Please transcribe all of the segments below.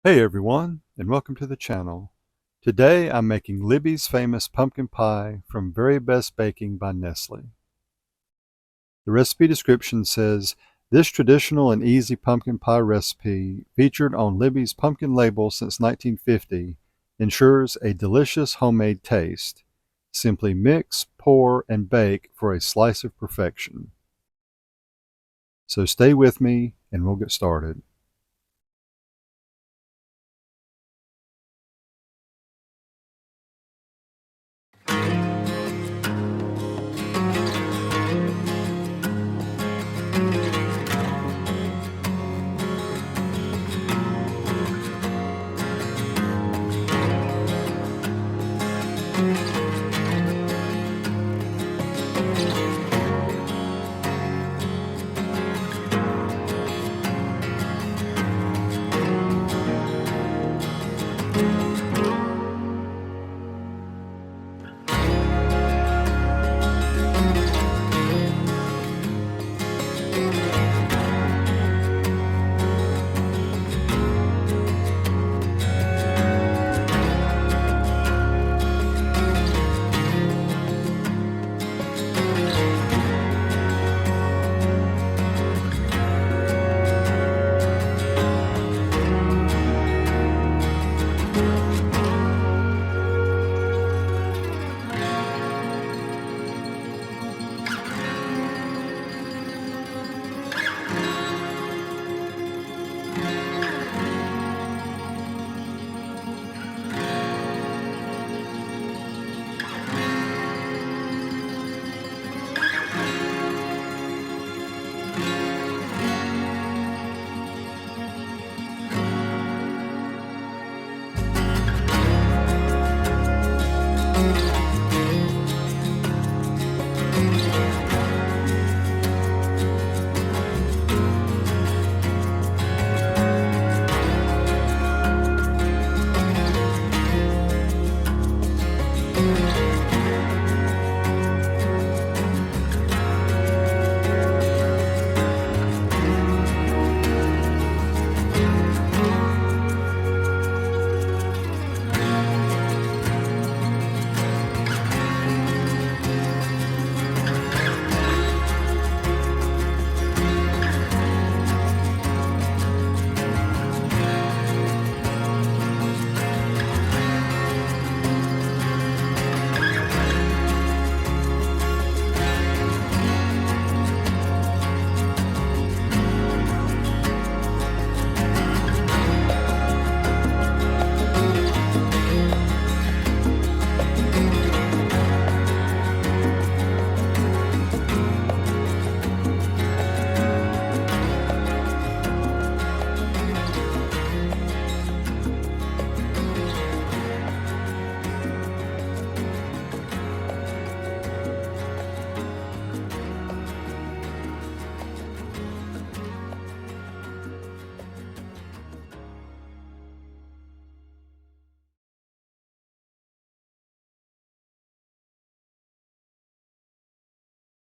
Hey everyone, and welcome to the channel. Today I'm making Libby's famous pumpkin pie from Very Best Baking by Nestle. The recipe description says, this traditional and easy pumpkin pie recipe, featured on Libby's pumpkin label since 1950, ensures a delicious homemade taste. Simply mix, pour, and bake for a slice of perfection. So stay with me and we'll get started.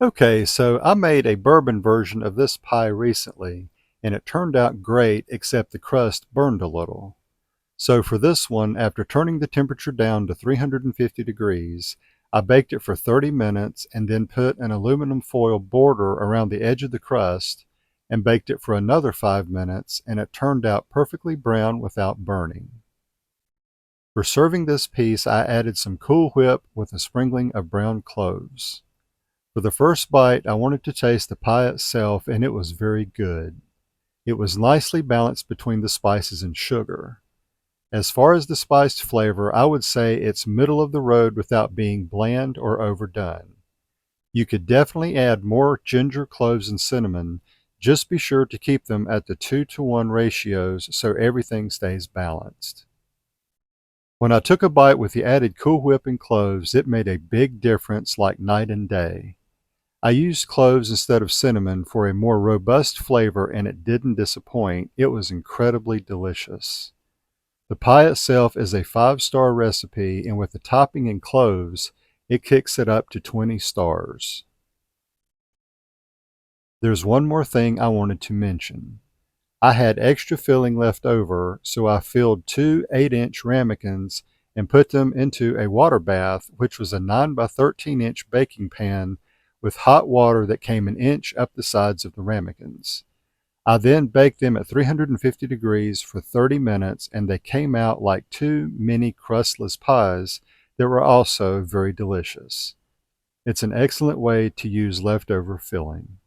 Okay, so I made a bourbon version of this pie recently, and it turned out great except the crust burned a little. So for this one, after turning the temperature down to 350 degrees, I baked it for 30 minutes and then put an aluminum foil border around the edge of the crust and baked it for another 5 minutes, and it turned out perfectly brown without burning. For serving this piece, I added some Cool Whip with a sprinkling of brown cloves. For the first bite, I wanted to taste the pie itself, and it was very good. It was nicely balanced between the spices and sugar. As far as the spiced flavor, I would say it's middle of the road without being bland or overdone. You could definitely add more ginger, cloves, and cinnamon. Just be sure to keep them at the 2-to-1 ratios so everything stays balanced. When I took a bite with the added Cool Whip and cloves, it made a big difference like night and day. I used cloves instead of cinnamon for a more robust flavor, and it didn't disappoint. It was incredibly delicious. The pie itself is a 5-star recipe, and with the topping and cloves, it kicks it up to 20 stars. There's one more thing I wanted to mention. I had extra filling left over, so I filled two 8-inch ramekins and put them into a water bath, which was a 9 by 13-inch baking pan with hot water that came an inch up the sides of the ramekins. I then baked them at 350 degrees for 30 minutes, and they came out like two mini crustless pies that were also very delicious. It's an excellent way to use leftover filling.